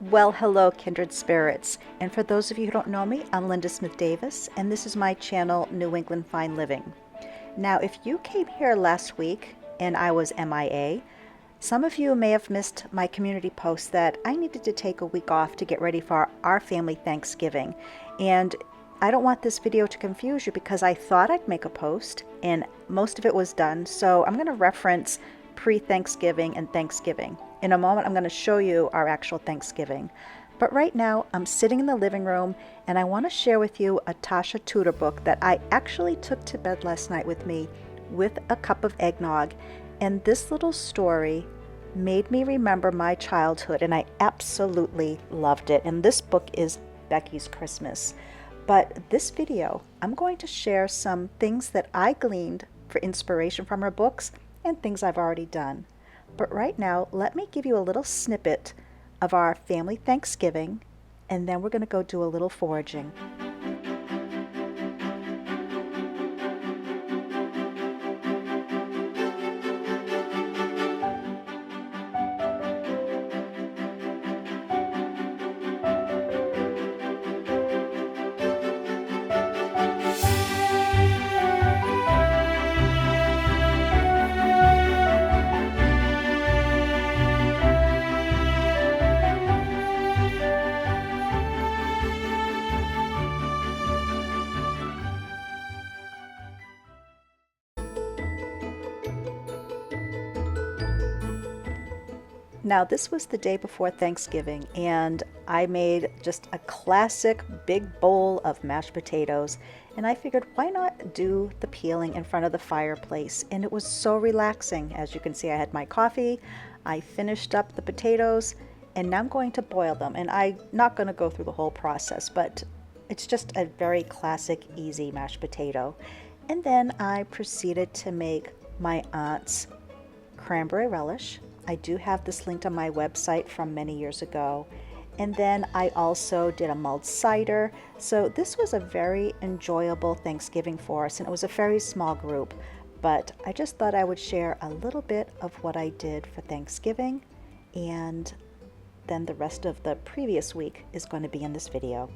Well, hello, kindred spirits. And for those of you who don't know me, I'm Linda Smith Davis, and this is my channel, New England Fine Living. Now, if you came here last week and I was MIA, some of you may have missed my community post that I needed to take a week off to get ready for our family Thanksgiving. And I don't want this video to confuse you because I thought I'd make a post and most of it was done. So I'm going to reference pre-Thanksgiving and Thanksgiving. In a moment, I'm going to show you our actual Thanksgiving. But right now, I'm sitting in the living room and I want to share with you a Tasha Tudor book that I actually took to bed last night with me with a cup of eggnog. And this little story made me remember my childhood and I absolutely loved it. And this book is Becky's Christmas. But this video, I'm going to share some things that I gleaned for inspiration from her books and things I've already done. But right now, let me give you a little snippet of our family Thanksgiving, and then we're going to go do a little foraging. Now, this was the day before Thanksgiving, and I made just a classic big bowl of mashed potatoes. And I figured, why not do the peeling in front of the fireplace? And it was so relaxing. As you can see, I had my coffee, I finished up the potatoes, and now I'm going to boil them. And I'm not going to go through the whole process, but it's just a very classic, easy mashed potato. And then I proceeded to make my aunt's cranberry relish. I do have this linked on my website from many years ago. And then I also did a mulled cider. So this was a very enjoyable Thanksgiving for us, and it was a very small group. But I just thought I would share a little bit of what I did for Thanksgiving, and then the rest of the previous week is going to be in this video.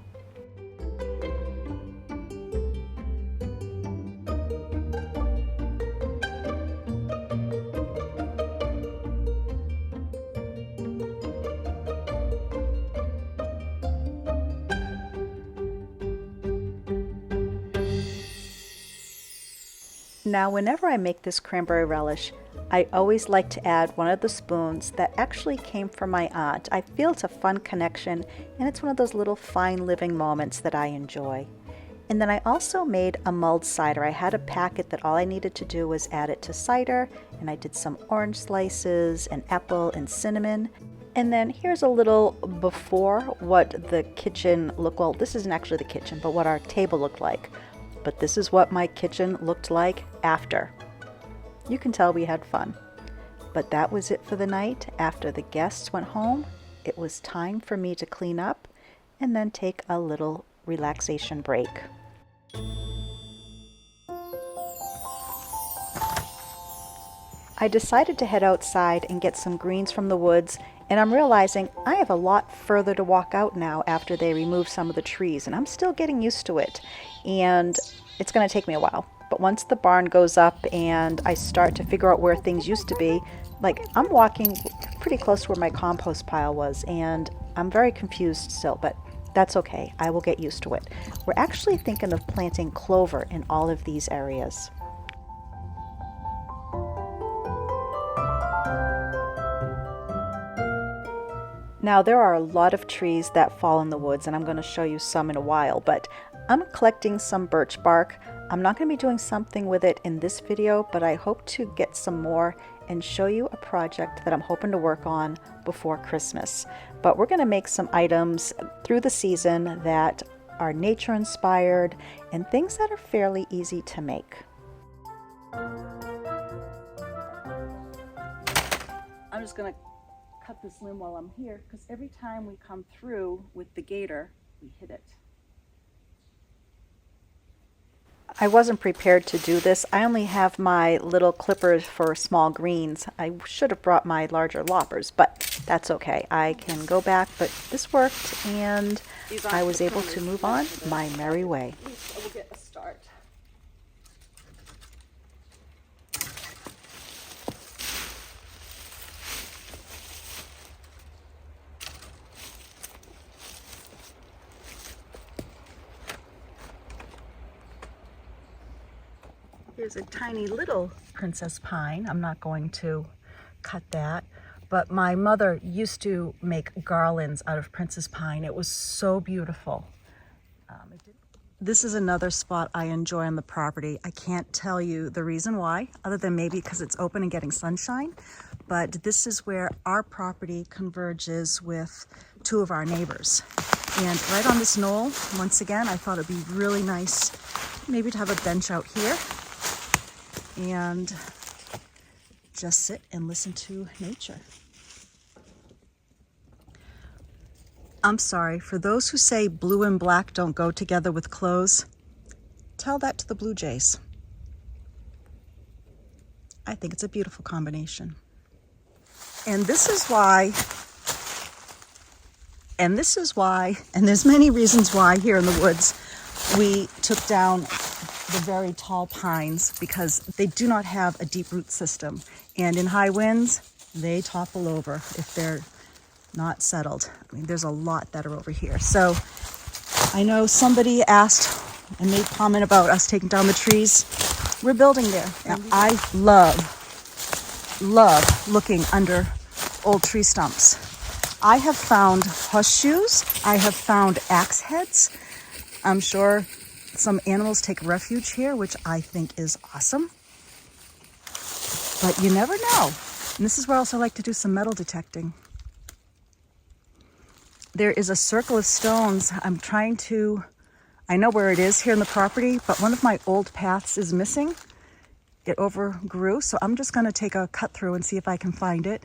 Now, whenever I make this cranberry relish, I always like to add one of the spoons that actually came from my aunt. I feel it's a fun connection, and it's one of those little fine living moments that I enjoy. And then I also made a mulled cider. I had a packet that all I needed to do was add it to cider, and I did some orange slices and apple and cinnamon. And then here's a little before what the kitchen looked, well, this isn't actually the kitchen, but what our table looked like. But this is what my kitchen looked like after. You can tell we had fun. But that was it for the night. After the guests went home, it was time for me to clean up and then take a little relaxation break. I decided to head outside and get some greens from the woods, and I'm realizing I have a lot further to walk out now after they remove some of the trees, and I'm still getting used to it. And it's going to take me a while. But once the barn goes up and I start to figure out where things used to be, like I'm walking pretty close to where my compost pile was, and I'm very confused still, but that's okay. I will get used to it. We're actually thinking of planting clover in all of these areas. Now, there are a lot of trees that fall in the woods, and I'm going to show you some in a while, but I'm collecting some birch bark. I'm not going to be doing something with it in this video, but I hope to get some more and show you a project that I'm hoping to work on before Christmas. But we're going to make some items through the season that are nature inspired and things that are fairly easy to make. I'm just going to cut this limb while I'm here, because every time we come through with the gator, we hit it. I wasn't prepared to do this. I only have my little clippers for small greens. I should have brought my larger loppers, but That's okay. I can go back, but this worked, and I was able to move on my merry way. We'll get a start. Here's a tiny little princess pine. I'm not going to cut that, but my mother used to make garlands out of princess pine. It was so beautiful. This is another spot I enjoy on the property. I can't tell you the reason why, other than maybe because it's open and getting sunshine, but this is where our property converges with two of our neighbors. And right on this knoll, once again, I thought it'd be really nice maybe to have a bench out here and just sit and listen to nature. I'm sorry, for those who say blue and black don't go together with clothes, tell that to the blue jays. I think it's a beautiful combination. And this is why, and there's many reasons why here in the woods, we took down the very tall pines, because they do not have a deep root system. And in high winds, they topple over if they're not settled. I mean, there's a lot that are over here. So I know somebody asked and made comment about us taking down the trees. We're building there. Now, I love looking under old tree stumps. I have found horseshoes. I have found axe heads. I'm sure some animals take refuge here, which I think is awesome. But you never know. And this is where I also like to do some metal detecting. There is a circle of stones. I know where it is here in the property, but one of my old paths is missing. It overgrew, so I'm just gonna take a cut through and see if I can find it.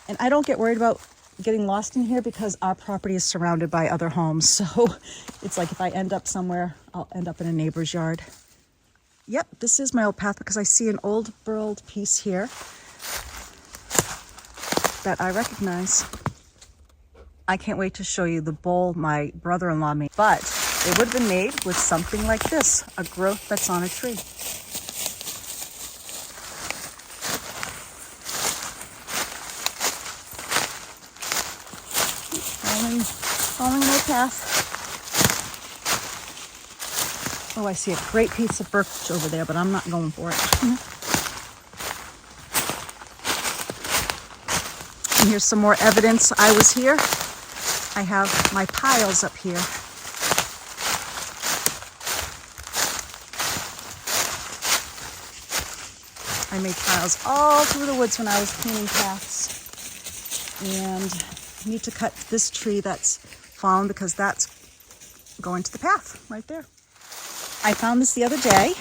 And I don't get worried about getting lost in here because our property is surrounded by other homes. So it's like if I end up somewhere, I'll end up in a neighbor's yard. Yep, this is my old path because I see an old burled piece here that I recognize. I can't wait to show you the bowl my brother-in-law made, but it would have been made with something like this, a growth that's on a tree. Following my path. Oh, I see a great piece of birch over there, but I'm not going for it. And here's some more evidence I was here. I have my piles up here. I made piles all through the woods when I was cleaning paths. And I need to cut this tree that's fallen because that's going to the path right there. I found this the other day,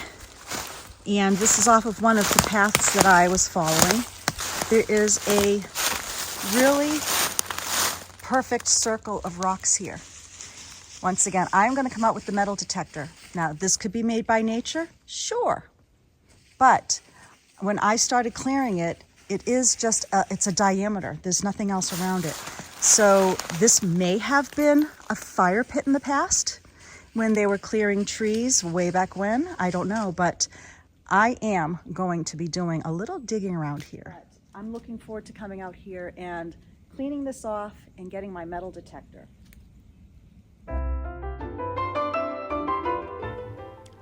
and this is off of one of the paths that I was following. There is a really perfect circle of rocks here. Once again, I'm going to come out with the metal detector. Now, this could be made by nature, sure. But when I started clearing it, it is just, it's a diameter. There's nothing else around it. So this may have been a fire pit in the past when they were clearing trees way back when. I don't know, but I am going to be doing a little digging around here. I'm looking forward to coming out here and cleaning this off and getting my metal detector.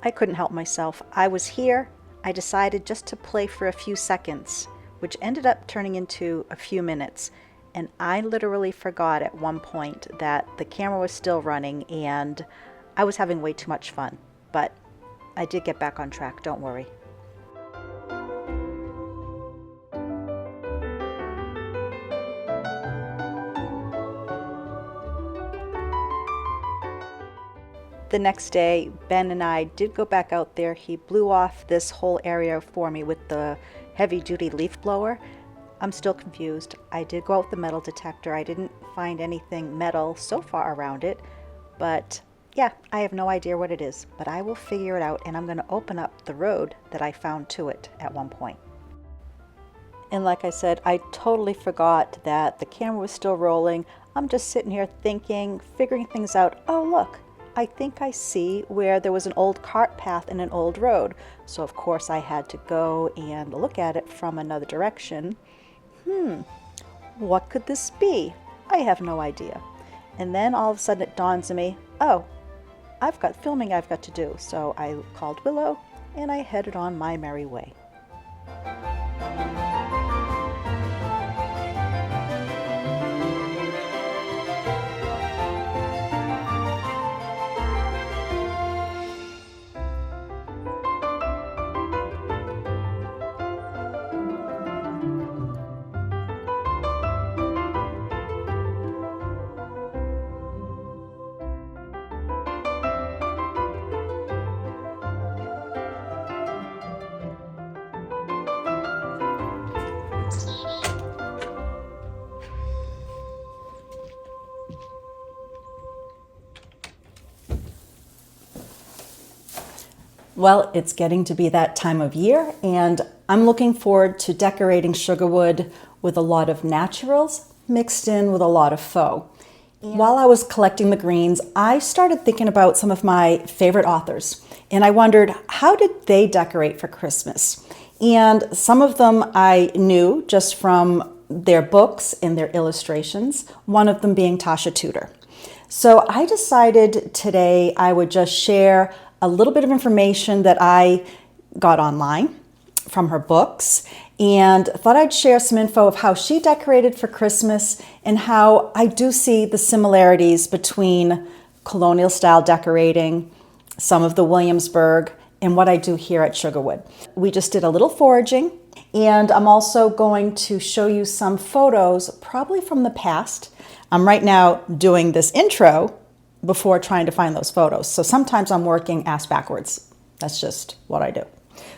I couldn't help myself. I was here. I decided just to play for a few seconds, which ended up turning into a few minutes. And I literally forgot at one point that the camera was still running and I was having way too much fun. But I did get back on track, don't worry. The next day, Ben and I did go back out there. He blew off this whole area for me with the heavy-duty leaf blower. I'm still confused. I did go out with the metal detector. I didn't find anything metal so far around it, but yeah, I have no idea what it is, but I will figure it out, and I'm going to open up the road that I found to it at one point. And like I said, I totally forgot that the camera was still rolling. I'm just sitting here thinking, figuring things out. Oh, look, I think I see where there was an old cart path and an old road. So of course I had to go and look at it from another direction. What could this be? I have no idea. And then all of a sudden it dawns on me, oh, I've got filming I've got to do. So I called Willow and I headed on my merry way. Well, it's getting to be that time of year, and I'm looking forward to decorating Sugarwood with a lot of naturals mixed in with a lot of faux. While I was collecting the greens, I started thinking about some of my favorite authors, and I wondered, how did they decorate for Christmas? And some of them I knew just from their books and their illustrations, one of them being Tasha Tudor. So I decided today I would just share a little bit of information that I got online from her books, and thought I'd share some info of how she decorated for Christmas and how I do see the similarities between colonial style decorating, some of the Williamsburg, and what I do here at Sugarwood. We just did a little foraging, and I'm also going to show you some photos, probably from the past. I'm right now doing this intro before trying to find those photos. So sometimes I'm working ass backwards. That's just what I do.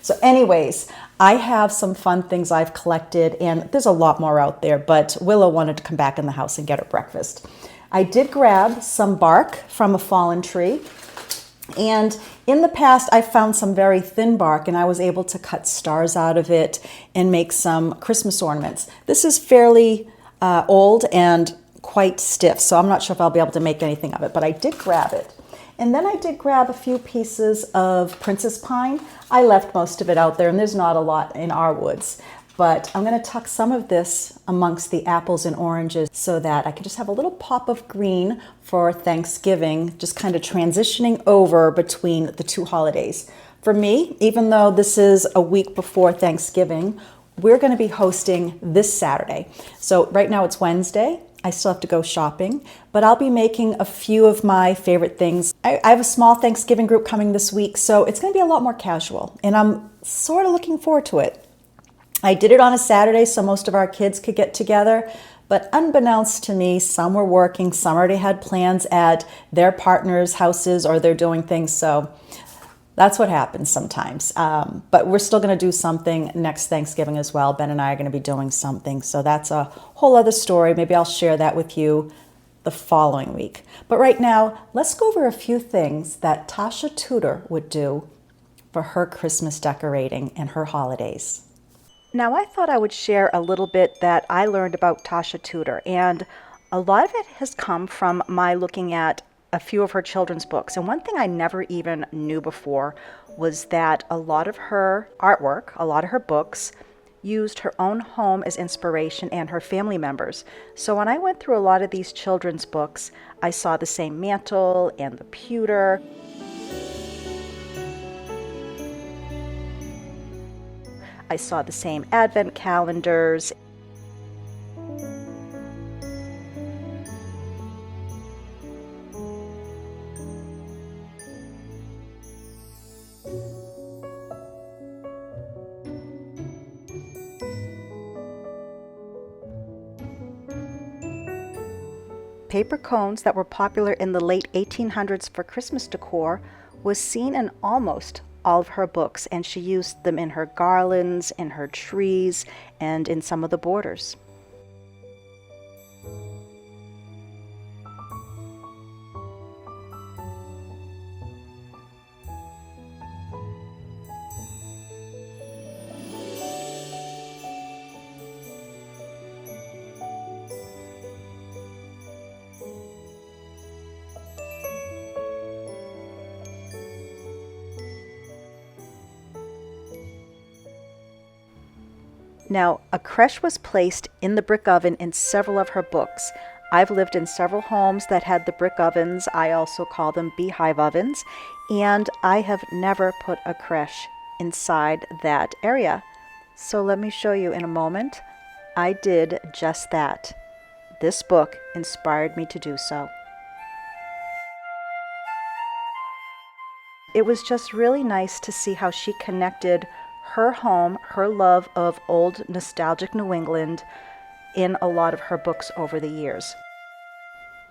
So anyways, I have some fun things I've collected, and there's a lot more out there, but Willow wanted to come back in the house and get her breakfast. I did grab some bark from a fallen tree, and in the past I found some very thin bark, and I was able to cut stars out of it and make some Christmas ornaments. This is fairly old and quite stiff, so I'm not sure if I'll be able to make anything of it, but I did grab it. And then I did grab a few pieces of princess pine. I left most of it out there, and there's not a lot in our woods, but I'm going to tuck some of this amongst the apples and oranges so that I can just have a little pop of green for Thanksgiving, just kind of transitioning over between the two holidays. For me, even though this is a week before Thanksgiving, we're going to be hosting this Saturday. So right now it's Wednesday. I still have to go shopping, but I'll be making a few of my favorite things. I have a small Thanksgiving group coming this week, so it's going to be a lot more casual, and I'm sort of looking forward to it. I did it on a Saturday so most of our kids could get together, but unbeknownst to me, some were working, some already had plans at their partners' houses, or they're doing things, so that's what happens sometimes. But we're still going to do something next Thanksgiving as well. Ben and I are going to be doing something. So that's a whole other story. Maybe I'll share that with you the following week. But right now, let's go over a few things that Tasha Tudor would do for her Christmas decorating and her holidays. Now, I thought I would share a little bit that I learned about Tasha Tudor. And a lot of it has come from my looking at a few of her children's books. And one thing I never even knew before was that a lot of her artwork, a lot of her books, used her own home as inspiration and her family members. So when I went through a lot of these children's books, I saw the same mantle and the pewter. I saw the same advent calendars. Paper cones that were popular in the late 1800s for Christmas decor was seen in almost all of her books, and she used them in her garlands, in her trees, and in some of the borders. Now, a creche was placed in the brick oven in several of her books. I've lived in several homes that had the brick ovens. I also call them beehive ovens. And I have never put a creche inside that area. So let me show you in a moment. I did just that. This book inspired me to do so. It was just really nice to see how she connected her home, her love of old nostalgic New England in a lot of her books over the years.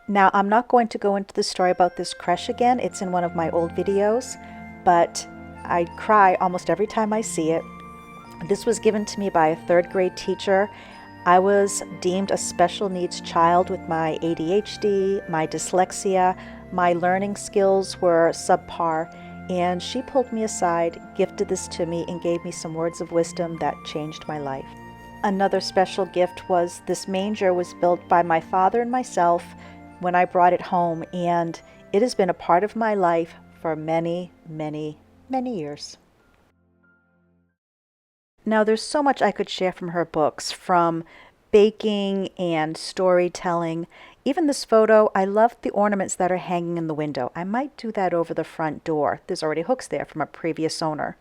Now, I'm not going to go into the story about this creche again. It's in one of my old videos, but I cry almost every time I see it. This was given to me by a third grade teacher. I was deemed a special needs child with my ADHD, my dyslexia, my learning skills were subpar, and she pulled me aside, gifted this to me, and gave me some words of wisdom that changed my life. Another special gift was this manger was built by my father and myself when I brought it home, and it has been a part of my life for many, many, many years. Now, there's so much I could share from her books, from baking and storytelling. Even this photo, I love the ornaments that are hanging in the window. I might do that over the front door. There's already hooks there from a previous owner.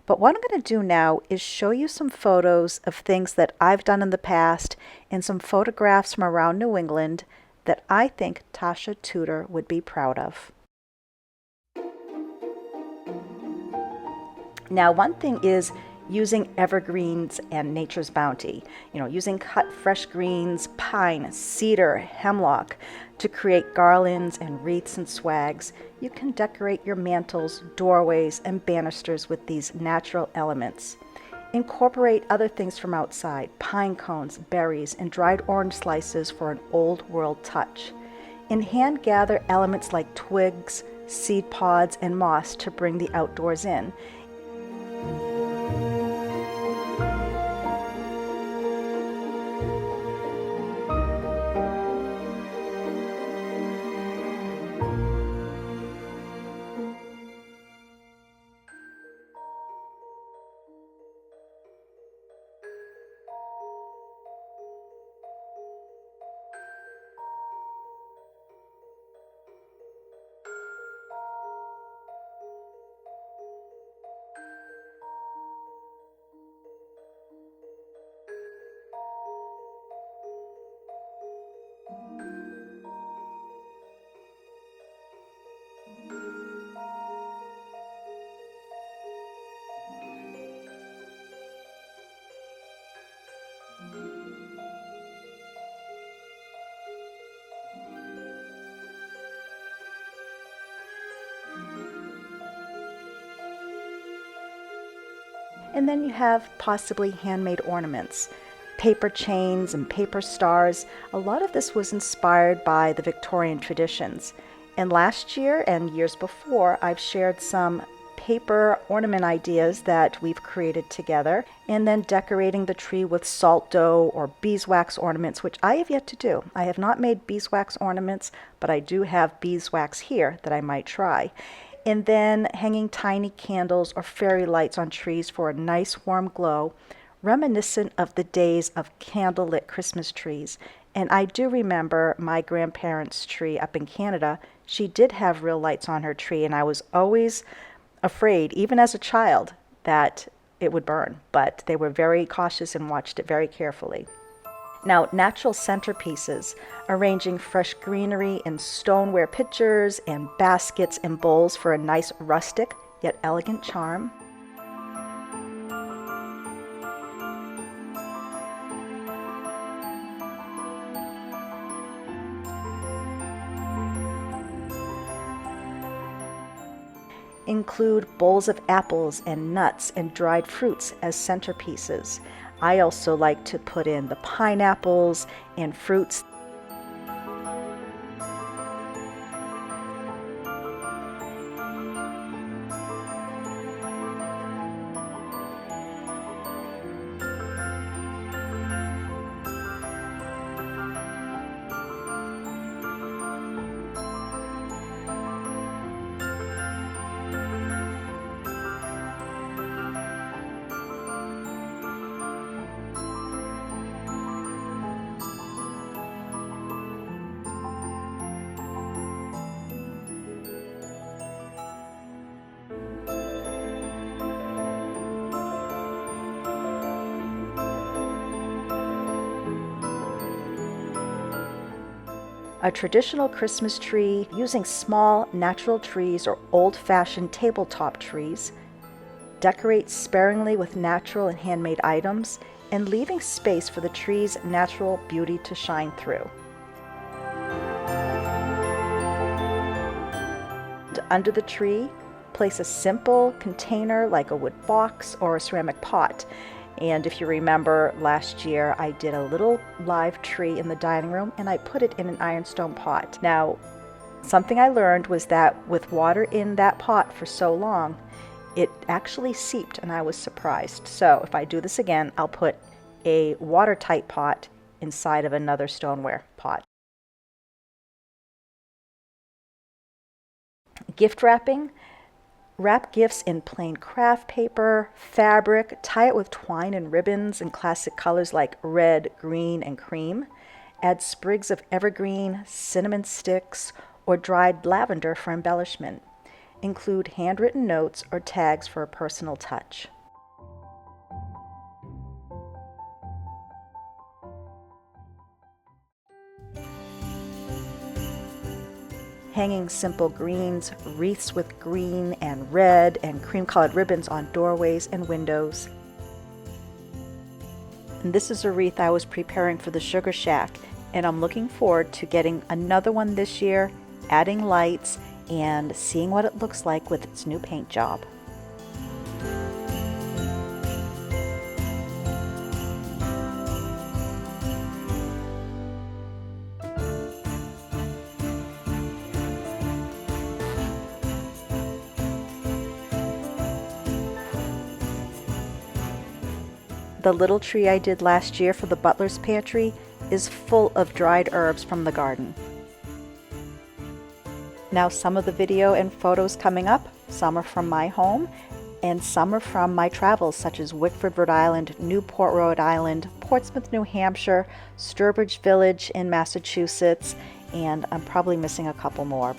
But what I'm going to do now is show you some photos of things that I've done in the past and some photographs from around New England that I think Tasha Tudor would be proud of. Now, one thing is using evergreens and nature's bounty, using cut fresh greens, pine, cedar, hemlock to create garlands and wreaths and swags. You can decorate your mantles, doorways, and banisters with these natural elements. Incorporate other things from outside, pine cones, berries, and dried orange slices for an old world touch. And hand gather elements like twigs, seed pods, and moss to bring the outdoors in. And then you have possibly handmade ornaments, paper chains and paper stars. A lot of this was inspired by the Victorian traditions. And last year and years before, I've shared some paper ornament ideas that we've created together, and then decorating the tree with salt dough or beeswax ornaments, which I have yet to do. I have not made beeswax ornaments, but I do have beeswax here that I might try. And then hanging tiny candles or fairy lights on trees for a nice warm glow, reminiscent of the days of candlelit Christmas trees. And I do remember my grandparents' tree up in Canada. She did have real lights on her tree, and I was always afraid, even as a child, that it would burn. But they were very cautious and watched it very carefully. Now, natural centerpieces, arranging fresh greenery in stoneware pitchers and baskets and bowls for a nice rustic yet elegant charm. Include bowls of apples and nuts and dried fruits as centerpieces. I also like to put in the pineapples and fruits. A traditional Christmas tree using small natural trees or old-fashioned tabletop trees. Decorate sparingly with natural and handmade items and leaving space for the tree's natural beauty to shine through. Under the tree, place a simple container like a wood box or a ceramic pot. And if you remember last year, I did a little live tree in the dining room and I put it in an ironstone pot. Now, something I learned was that with water in that pot for so long, it actually seeped and I was surprised. So if I do this again, I'll put a watertight pot inside of another stoneware pot. Gift wrapping. Wrap gifts in plain craft paper, fabric, tie it with twine and ribbons in classic colors like red, green, and cream. Add sprigs of evergreen, cinnamon sticks, or dried lavender for embellishment. Include handwritten notes or tags for a personal touch. Hanging simple greens, wreaths with green and red and cream-colored ribbons on doorways and windows. And this is a wreath I was preparing for the Sugar Shack, and I'm looking forward to getting another one this year, adding lights, and seeing what it looks like with its new paint job. The little tree I did last year for the butler's pantry is full of dried herbs from the garden. Now some of the video and photos coming up, some are from my home and some are from my travels such as Wickford, Rhode Island, Newport, Rhode Island, Portsmouth, New Hampshire, Sturbridge Village in Massachusetts, and I'm probably missing a couple more.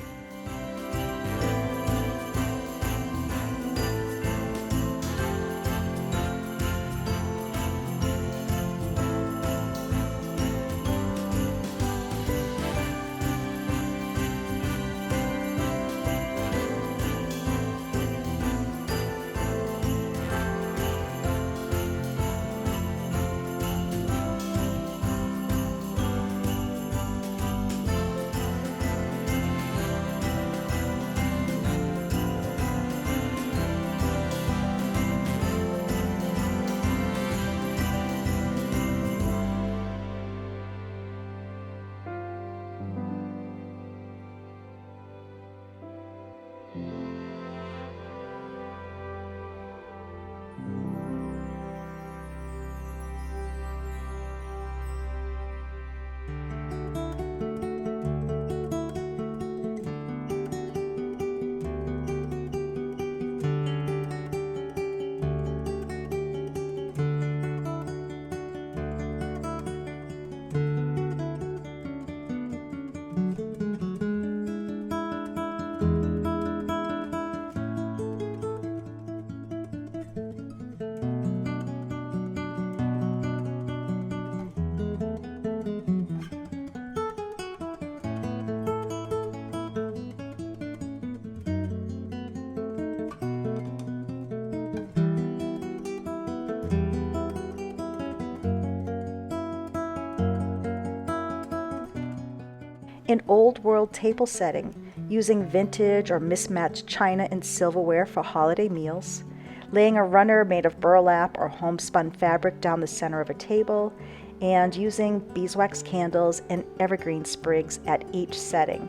An old world table setting, using vintage or mismatched china and silverware for holiday meals, laying a runner made of burlap or homespun fabric down the center of a table, and using beeswax candles and evergreen sprigs at each setting.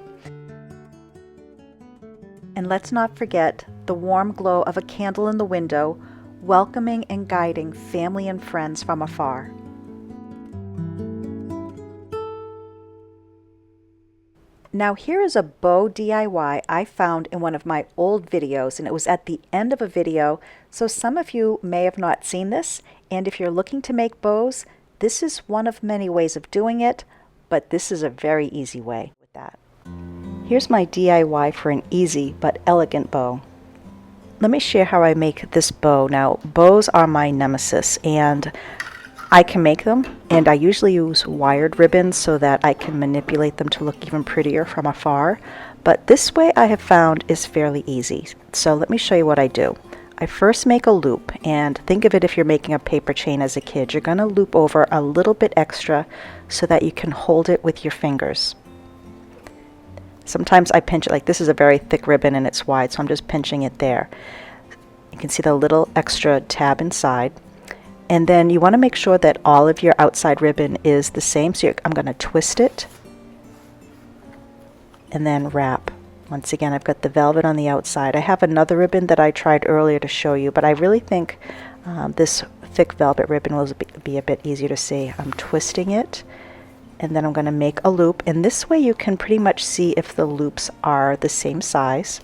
And let's not forget the warm glow of a candle in the window, welcoming and guiding family and friends from afar. Now here is a bow DIY I found in one of my old videos, and it was at the end of a video, so some of you may have not seen this, and if you're looking to make bows, this is one of many ways of doing it, but this is a very easy way with that. Here's my DIY for an easy but elegant bow. Let me share how I make this bow. Now, bows are my nemesis, and I can make them, and I usually use wired ribbons so that I can manipulate them to look even prettier from afar. But this way I have found is fairly easy. So let me show you what I do. I first make a loop, and think of it if you're making a paper chain as a kid. You're going to loop over a little bit extra so that you can hold it with your fingers. Sometimes I pinch it, like this is a very thick ribbon and it's wide, so I'm just pinching it there. You can see the little extra tab inside. And then you want to make sure that all of your outside ribbon is the same. So I'm going to twist it and then wrap. Once again, I've got the velvet on the outside. I have another ribbon that I tried earlier to show you, but I really think this thick velvet ribbon will be a bit easier to see. I'm twisting it, and then I'm going to make a loop. And this way you can pretty much see if the loops are the same size.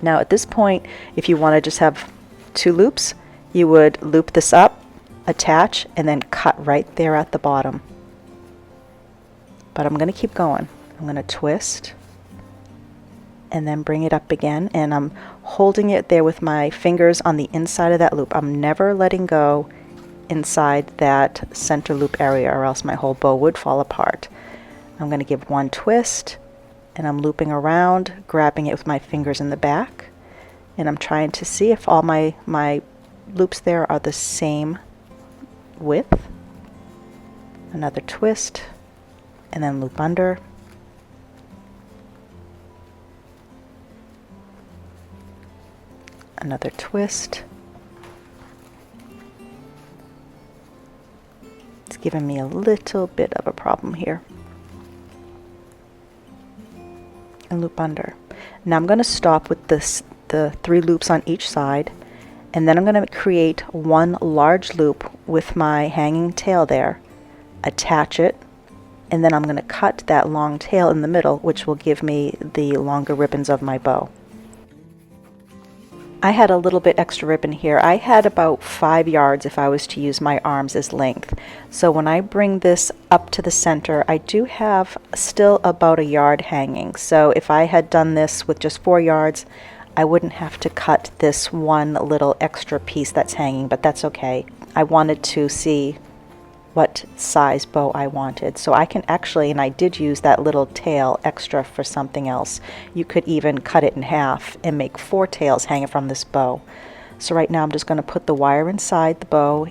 Now at this point, if you want to just have 2 loops, you would loop this up, attach, and then cut right there at the bottom. But I'm going to keep going. I'm going to twist and then bring it up again, and I'm holding it there with my fingers on the inside of that loop. I'm never letting go inside that center loop area, or else my whole bow would fall apart. I'm going to give one twist, and I'm looping around, grabbing it with my fingers in the back, and I'm trying to see if all my loops there are the same width. Another twist, and then loop under. Another twist. It's giving me a little bit of a problem here. And loop under. Now I'm going to stop with the 3 loops on each side, and then I'm going to create one large loop with my hanging tail there, attach it, and then I'm going to cut that long tail in the middle, which will give me the longer ribbons of my bow. I had a little bit extra ribbon here. I had about 5 yards if I was to use my arms as length. So when I bring this up to the center, I do have still about 1 yard hanging. So if I had done this with just 4 yards, I wouldn't have to cut this one little extra piece that's hanging, but that's okay. I wanted to see what size bow I wanted. So I can actually, and I did use that little tail extra for something else. You could even cut it in half and make 4 tails hanging from this bow. So right now I'm just going to put the wire inside the bow,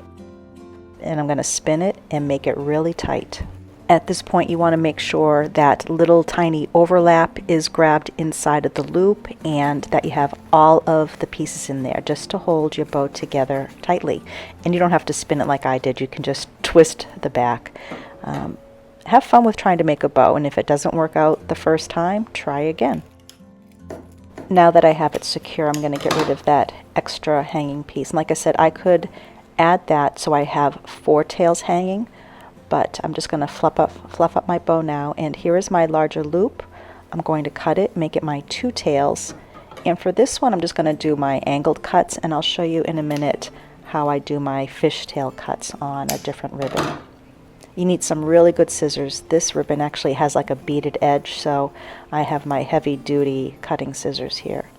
and I'm going to spin it and make it really tight. At this point you want to make sure that little tiny overlap is grabbed inside of the loop, and that you have all of the pieces in there just to hold your bow together tightly. And you don't have to spin it like I did, you can just twist the back. Have fun with trying to make a bow, and if it doesn't work out the first time, try again. Now that I have it secure, I'm going to get rid of that extra hanging piece. And like I said, I could add that so I have 4 tails hanging, but I'm just going to fluff up my bow now, and here is my larger loop. I'm going to cut it, make it my 2 tails, and for this one I'm just going to do my angled cuts, and I'll show you in a minute how I do my fishtail cuts on a different ribbon. You need some really good scissors. This ribbon actually has like a beaded edge, so I have my heavy duty cutting scissors here.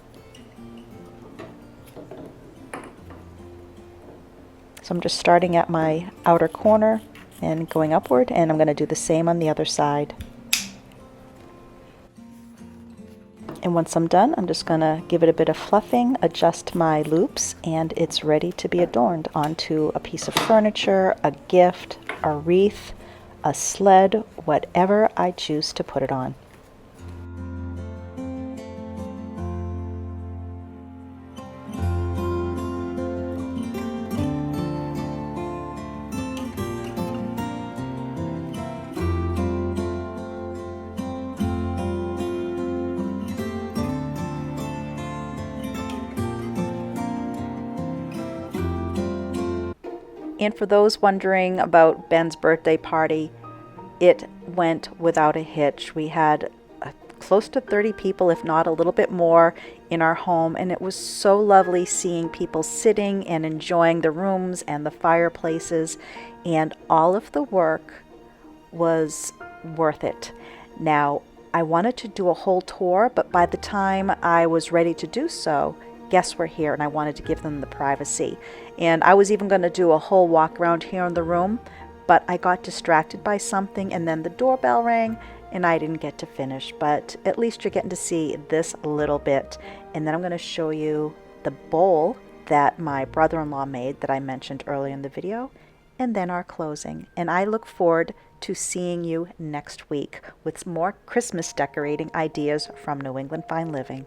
So I'm just starting at my outer corner and going upward, and I'm going to do the same on the other side. And once I'm done, I'm just going to give it a bit of fluffing, adjust my loops, and it's ready to be adorned onto a piece of furniture, a gift, a wreath, a sled, whatever I choose to put it on. And for those wondering about Ben's birthday party, it went without a hitch. We had close to 30 people, if not a little bit more, in our home, and it was so lovely seeing people sitting and enjoying the rooms and the fireplaces, and all of the work was worth it. Now, I wanted to do a whole tour, but by the time I was ready to do so, guests were here and I wanted to give them the privacy. And I was even going to do a whole walk around here in the room, but I got distracted by something and then the doorbell rang and I didn't get to finish. But at least you're getting to see this little bit. And then I'm going to show you the bowl that my brother-in-law made that I mentioned earlier in the video, and then our closing. And I look forward to seeing you next week with more Christmas decorating ideas from New England Fine Living.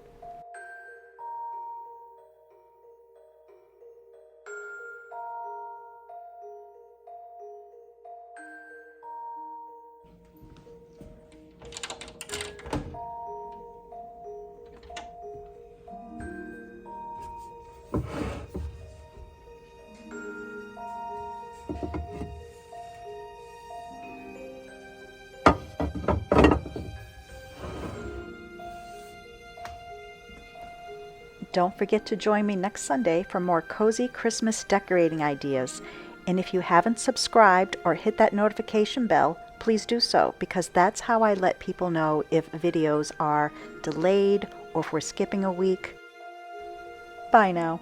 Don't forget to join me next Sunday for more cozy Christmas decorating ideas. And if you haven't subscribed or hit that notification bell, please do so, because that's how I let people know if videos are delayed or if we're skipping a week. Bye now.